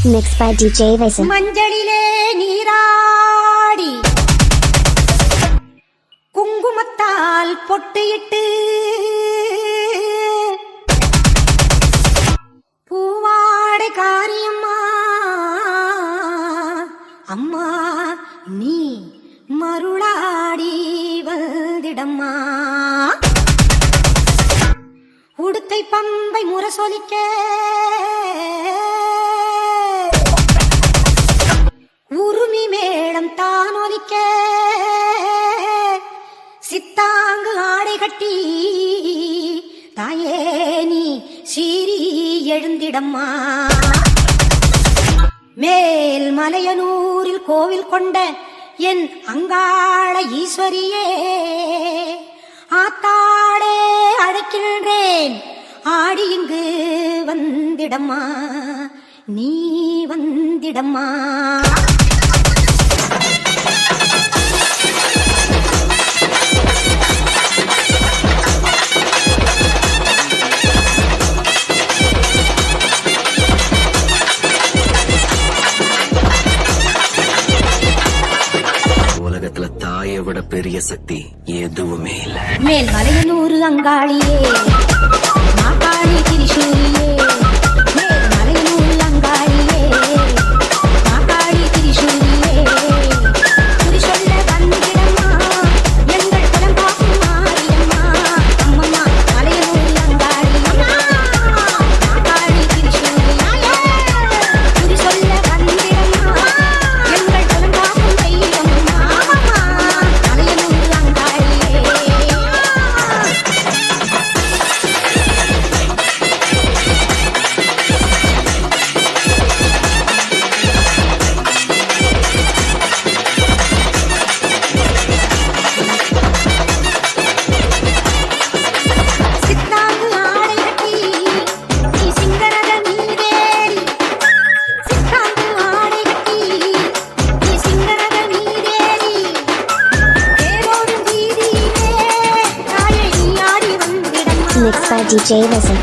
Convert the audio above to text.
Mixed by DJ Vasan. மஞ்சளிலே நீராடி குங்குமத்தால் பொட்டியிட்டு பூவாடை காரியம்மா அம்மா நீ மருளாடி வந்திடம்மா உடுத்தை பம்பை முரசொலிக்க உருமி மேளம் தானொலிக்க சித்தாங்கு ஆடை கட்டி தாயே நீ சீறி எழுந்திடம்மா மேல் மலையனூரில் கோவில் கொண்ட என் அங்காள ஈஸ்வரியே ஆத்தாடே அழைக்கின்றேன் ஆடி இங்கு வந்திடம்மா நீ வந்திடம்மா உலகத்துல தாயை விட பெரிய சக்தி எதுவுமே இல்ல. மேல் மலையனூர் அங்காளியே மாகாளி திரிசூலியே மேல் மலையனூர் அங்காளியே மாகாளி திரிசூலியே குறி சொல்ல வந்திடம்மா எங்கள் குலம் காக்கும் மாரியம்மா அம்மம்மா மலையனூர் அங்காளியே மாகாளி திரிசூலியே குறி சொல்ல வந்திடம்மா எங்கள் குலம் காக்கும் தெய்வம்மா மலையனூர் அங்காளியே. சித்தாங்கு ஆடை கட்டி நீ சிங்கரத நீரேறி சித்தாங்கு ஆடை கட்டி நீ சிங்கரத நீரேறி தேரோடும் வீதியிலே தாயை நீ ஆடி வந்திடம்மா Mixed by DJ Vasan.